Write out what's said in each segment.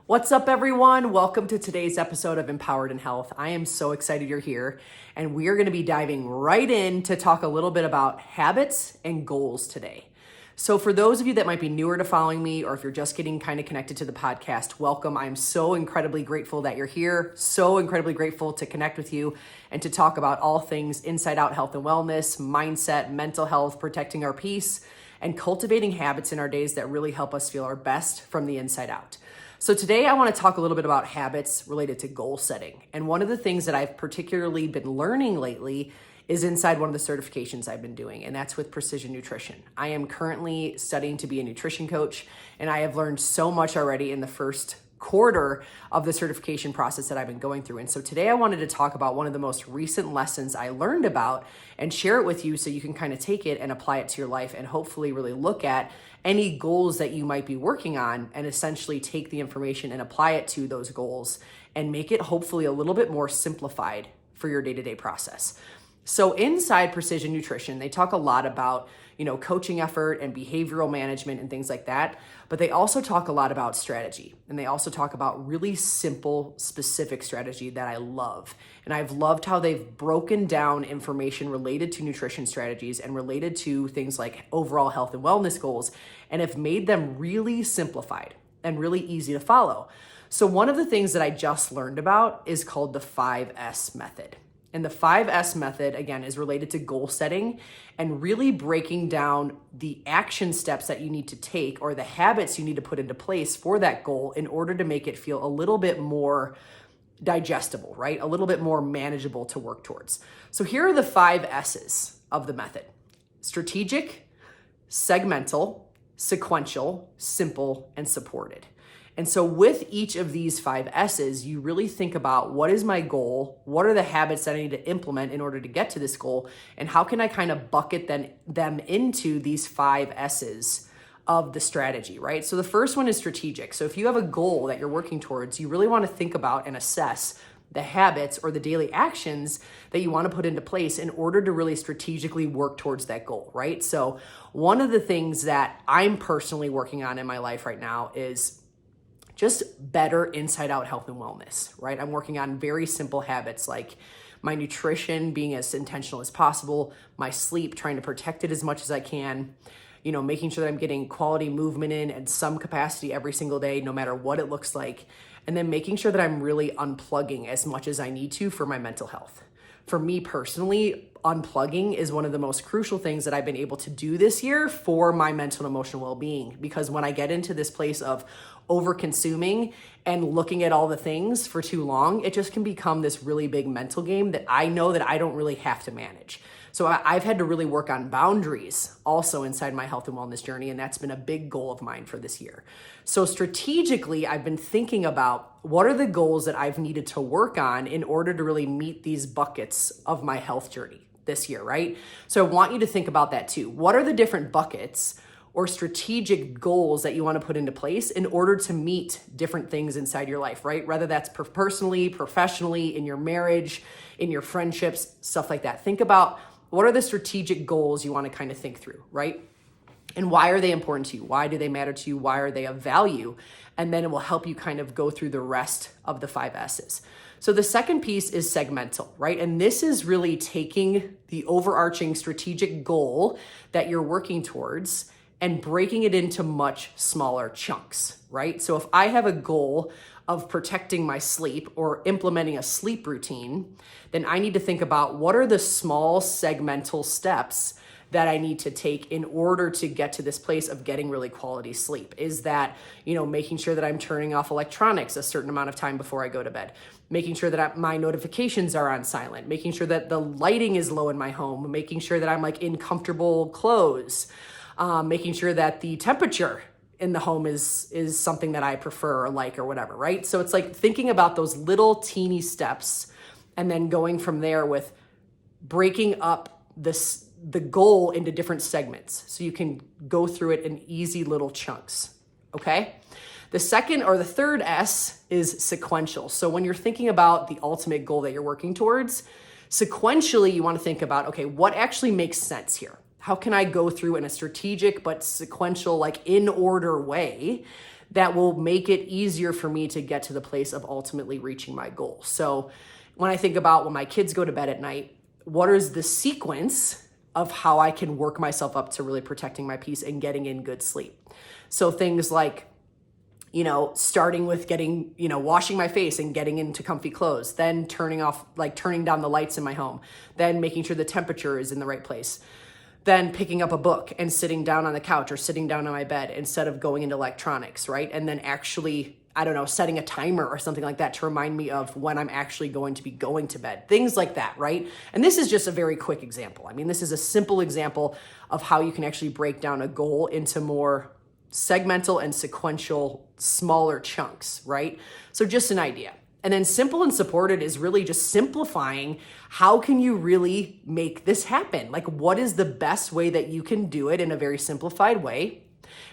What's up, everyone? Welcome to today's episode of Empowered in Health. I am so excited you're here, and we are going to be diving right in to talk a little bit about habits and goals today. So for those of you that might be newer to following me, or if you're just getting kind of connected to the podcast, welcome. I'm so incredibly grateful that you're here, so incredibly grateful to connect with you and to talk about all things inside out health and wellness, mindset, mental health, protecting our peace, and cultivating habits in our days that really help us feel our best from the inside out. So today I want to talk a little bit about habits related to goal setting. And one of the things that I've particularly been learning lately is inside one of the certifications I've been doing, and that's with Precision Nutrition. I am currently studying to be a nutrition coach, and I have learned so much already in the first quarter of the certification process that I've been going through. And so today I wanted to talk about one of the most recent lessons I learned about and share it with you so you can kind of take it and apply it to your life and hopefully really look at any goals that you might be working on and essentially take the information and apply it to those goals and make it hopefully a little bit more simplified for your day-to-day process. So inside Precision Nutrition, they talk a lot about, coaching effort and behavioral management and things like that, but they also talk a lot about strategy. And they also talk about really simple, specific strategy that I love. And I've loved how they've broken down information related to nutrition strategies and related to things like overall health and wellness goals, and have made them really simplified and really easy to follow. So one of the things that I just learned about is called the 5S method. And the 5S method, again, is related to goal setting and really breaking down the action steps that you need to take or the habits you need to put into place for that goal in order to make it feel a little bit more digestible, right? A little bit more manageable to work towards. So here are the 5 S's of the method: strategic, segmental, sequential, simple, and supported. And so with each of these 5 S's, you really think about, what is my goal? What are the habits that I need to implement in order to get to this goal? And how can I kind of bucket them into these 5 S's of the strategy, right? So the first one is strategic. So if you have a goal that you're working towards, you really want to think about and assess the habits or the daily actions that you want to put into place in order to really strategically work towards that goal, right? So one of the things that I'm personally working on in my life right now is just better inside out health and wellness, right? I'm working on very simple habits like my nutrition being as intentional as possible, my sleep, trying to protect it as much as I can, making sure that I'm getting quality movement in at some capacity every single day, no matter what it looks like. And then making sure that I'm really unplugging as much as I need to for my mental health. For me personally, unplugging is one of the most crucial things that I've been able to do this year for my mental and emotional well-being. Because when I get into this place of over-consuming and looking at all the things for too long, it just can become this really big mental game that I know that I don't really have to manage. So I've had to really work on boundaries also inside my health and wellness journey, and that's been a big goal of mine for this year. So strategically, I've been thinking about what are the goals that I've needed to work on in order to really meet these buckets of my health journey this year, right? So I want you to think about that too. What are the different buckets or strategic goals that you want to put into place in order to meet different things inside your life, right? Whether that's personally, professionally, in your marriage, in your friendships, stuff like that. Think about what are the strategic goals you want to kind of think through, right? And why are they important to you? Why do they matter to you? Why are they of value? And then it will help you kind of go through the rest of the 5 S's. So the second piece is segmental, right? And this is really taking the overarching strategic goal that you're working towards and breaking it into much smaller chunks, right? So if I have a goal of protecting my sleep or implementing a sleep routine, then I need to think about what are the small segmental steps that I need to take in order to get to this place of getting really quality sleep. Is that, making sure that I'm turning off electronics a certain amount of time before I go to bed, making sure that my notifications are on silent, making sure that the lighting is low in my home, making sure that I'm in comfortable clothes, making sure that the temperature in the home is something that I prefer or like or whatever, right? So it's thinking about those little teeny steps and then going from there with breaking up the goal into different segments so you can go through it in easy little chunks, okay? The second or the third S is sequential. So when you're thinking about the ultimate goal that you're working towards, sequentially you want to think about, okay, what actually makes sense here? How can I go through in a strategic but sequential, in order way that will make it easier for me to get to the place of ultimately reaching my goal. So when I think about when my kids go to bed at night, what is the sequence of how I can work myself up to really protecting my peace and getting in good sleep? So things like, starting with getting, washing my face and getting into comfy clothes, then turning down the lights in my home, then making sure the temperature is in the right place, then picking up a book and sitting down on the couch or sitting down on my bed instead of going into electronics, right? And then actually, setting a timer or something like that to remind me of when I'm actually going to be going to bed, things like that, right? And this is just a very quick example. I mean, this is a simple example of how you can actually break down a goal into more segmental and sequential, smaller chunks, right? So just an idea. And then simple and supported is really just simplifying. How can you really make this happen? Like, what is the best way that you can do it in a very simplified way?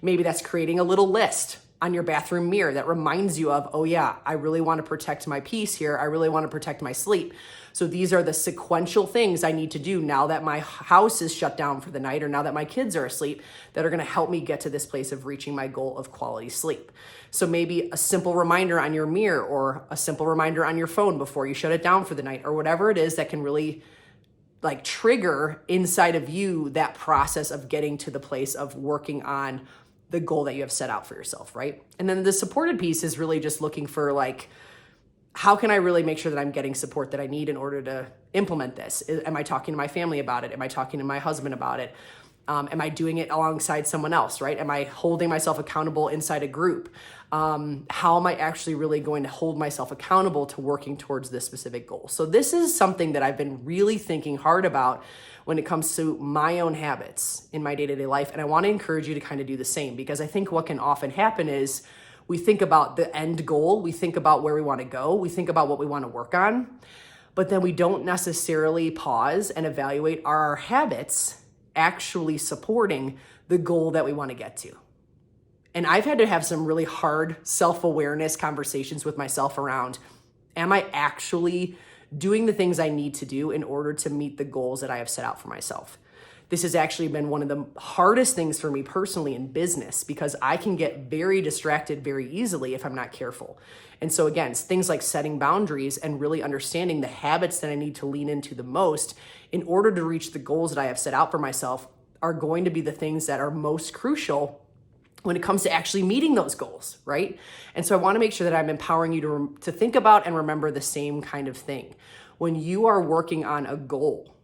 Maybe that's creating a little list on your bathroom mirror that reminds you of, oh yeah, I really want to protect my peace here. I really want to protect my sleep. So these are the sequential things I need to do now that my house is shut down for the night or now that my kids are asleep that are going to help me get to this place of reaching my goal of quality sleep. So maybe a simple reminder on your mirror or a simple reminder on your phone before you shut it down for the night or whatever it is that can really trigger inside of you that process of getting to the place of working on the goal that you have set out for yourself, right? And then the supported piece is really just looking for how can I really make sure that I'm getting support that I need in order to implement this? Am I talking to my family about it? Am I talking to my husband about it? Am I doing it alongside someone else, right? Am I holding myself accountable inside a group? How am I actually really going to hold myself accountable to working towards this specific goal? So this is something that I've been really thinking hard about when it comes to my own habits in my day-to-day life. And I want to encourage you to kind of do the same, because I think what can often happen is we think about the end goal, we think about where we want to go, we think about what we want to work on, but then we don't necessarily pause and evaluate, are our habits actually supporting the goal that we want to get to? And I've had to have some really hard self-awareness conversations with myself around, am I actually doing the things I need to do in order to meet the goals that I have set out for myself? This has actually been one of the hardest things for me personally in business, because I can get very distracted very easily if I'm not careful. And so again, it's things like setting boundaries and really understanding the habits that I need to lean into the most in order to reach the goals that I have set out for myself are going to be the things that are most crucial when it comes to actually meeting those goals, right? And so I want to make sure that I'm empowering you to think about and remember the same kind of thing. When you are working on a goal,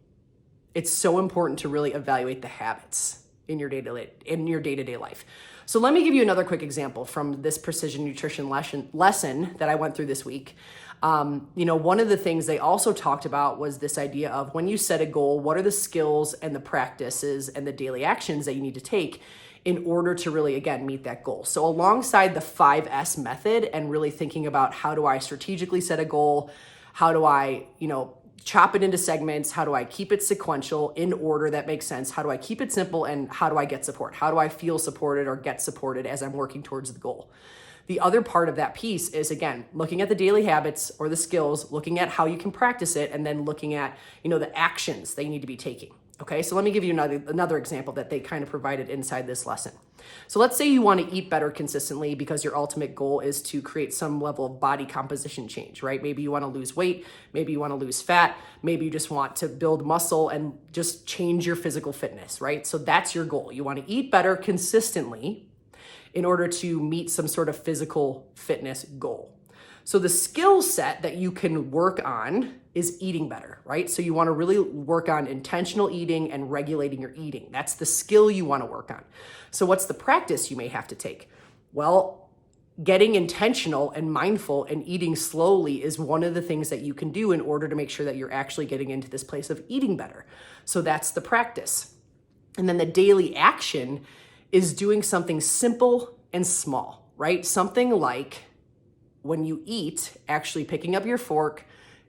it's so important to really evaluate the habits in your day-to-day life. So let me give you another quick example from this precision nutrition lesson that I went through this week. One of the things they also talked about was this idea of when you set a goal, what are the skills and the practices and the daily actions that you need to take in order to really, again, meet that goal. So alongside the 5S method and really thinking about how do I strategically set a goal, how do I, chop it into segments, how do I keep it sequential in order that makes sense, how do I keep it simple, and how do I get support? How do I feel supported or get supported as I'm working towards the goal? The other part of that piece is, again, looking at the daily habits or the skills, looking at how you can practice it, and then looking at, the actions that you need to be taking. Okay, so let me give you another example that they kind of provided inside this lesson. So let's say you want to eat better consistently because your ultimate goal is to create some level of body composition change, right? Maybe you want to lose weight, maybe you want to lose fat, maybe you just want to build muscle and just change your physical fitness, right? So that's your goal. You want to eat better consistently in order to meet some sort of physical fitness goal. So the skill set that you can work on is eating better, right? So you want to really work on intentional eating and regulating your eating. That's the skill you want to work on. So what's the practice you may have to take? Well, getting intentional and mindful and eating slowly is one of the things that you can do in order to make sure that you're actually getting into this place of eating better. So that's the practice. And then the daily action is doing something simple and small, right? Something like when you eat, actually picking up your fork,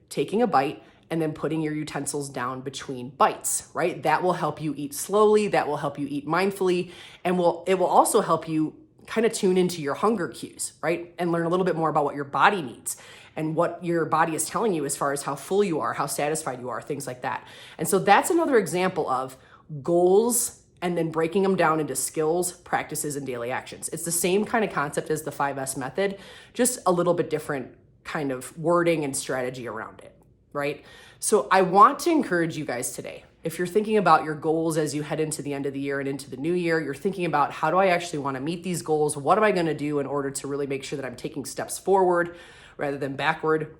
taking a bite, and then putting your utensils down between bites, right? That will help you eat slowly, that will help you eat mindfully, and it will also help you kind of tune into your hunger cues, right? And learn a little bit more about what your body needs and what your body is telling you as far as how full you are, how satisfied you are, things like that. And so that's another example of goals and then breaking them down into skills, practices, and daily actions. It's the same kind of concept as the 5S method, just a little bit different kind of wording and strategy around it, right? So I want to encourage you guys today. If you're thinking about your goals as you head into the end of the year and into the new year, you're thinking about how do I actually want to meet these goals? What am I going to do in order to really make sure that I'm taking steps forward rather than backward?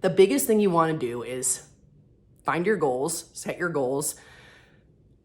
The biggest thing you want to do is find your goals, set your goals,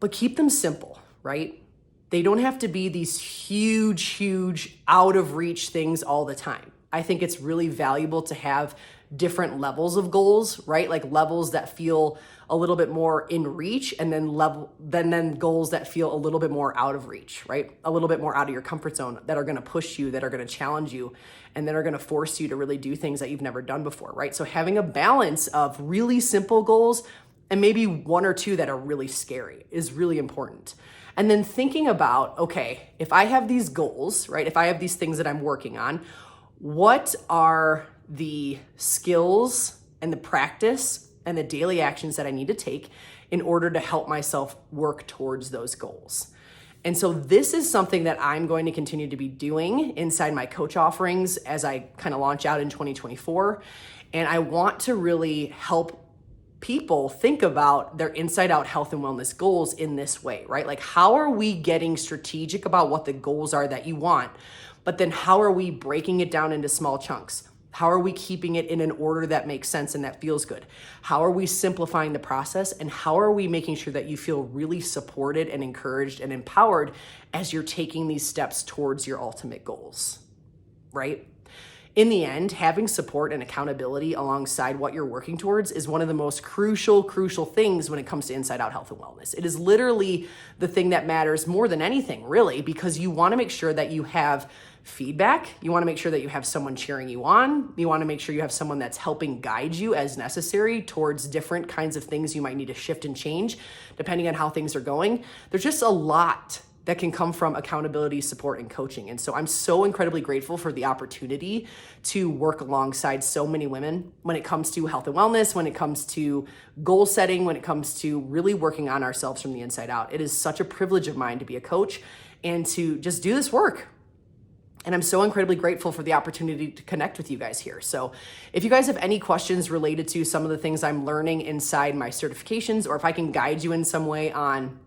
but keep them simple, right? They don't have to be these huge, out of reach things all the time. I think it's really valuable to have different levels of goals, right? Like levels that feel a little bit more in reach, and then goals that feel a little bit more out of reach, right? A little bit more out of your comfort zone, that are going to push you, that are going to challenge you, and that are going to force you to really do things that you've never done before, right? So having a balance of really simple goals and maybe one or two that are really scary is really important. And then thinking about, okay, if I have these goals, right? If I have these things that I'm working on, what are the skills and the practice and the daily actions that I need to take in order to help myself work towards those goals? And so this is something that I'm going to continue to be doing inside my coach offerings as I kind of launch out in 2024. And I want to really help people think about their inside out health and wellness goals in this way, right? Like, how are we getting strategic about what the goals are that you want? But then how are we breaking it down into small chunks? How are we keeping it in an order that makes sense and that feels good? How are we simplifying the process? And how are we making sure that you feel really supported and encouraged and empowered as you're taking these steps towards your ultimate goals, right? In the end, having support and accountability alongside what you're working towards is one of the most crucial things when it comes to inside out health and wellness. It is literally the thing that matters more than anything, really, because you want to make sure that you have feedback. You want to make sure that you have someone cheering you on. You want to make sure you have someone that's helping guide you as necessary towards different kinds of things you might need to shift and change depending on how things are going. There's just a lot that can come from accountability, support, and coaching. And so I'm so incredibly grateful for the opportunity to work alongside so many women when it comes to health and wellness, when it comes to goal setting, when it comes to really working on ourselves from the inside out. It is such a privilege of mine to be a coach and to just do this work. And I'm so incredibly grateful for the opportunity to connect with you guys here. So if you guys have any questions related to some of the things I'm learning inside my certifications, or if I can guide you in some way on,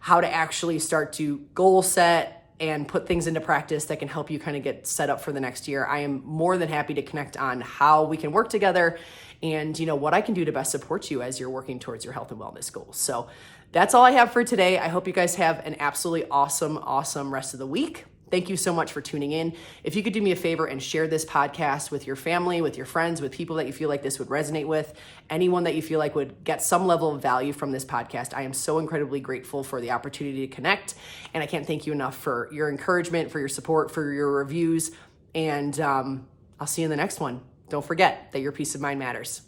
how to actually start to goal set and put things into practice that can help you kind of get set up for the next year, I am more than happy to connect on how we can work together and, what I can do to best support you as you're working towards your health and wellness goals. So that's all I have for today. I hope you guys have an absolutely awesome rest of the week. Thank you so much for tuning in. If you could do me a favor and share this podcast with your family, with your friends, with people that you feel like this would resonate with, anyone that you feel like would get some level of value from this podcast, I am so incredibly grateful for the opportunity to connect. And I can't thank you enough for your encouragement, for your support, for your reviews. And I'll see you in the next one. Don't forget that your peace of mind matters.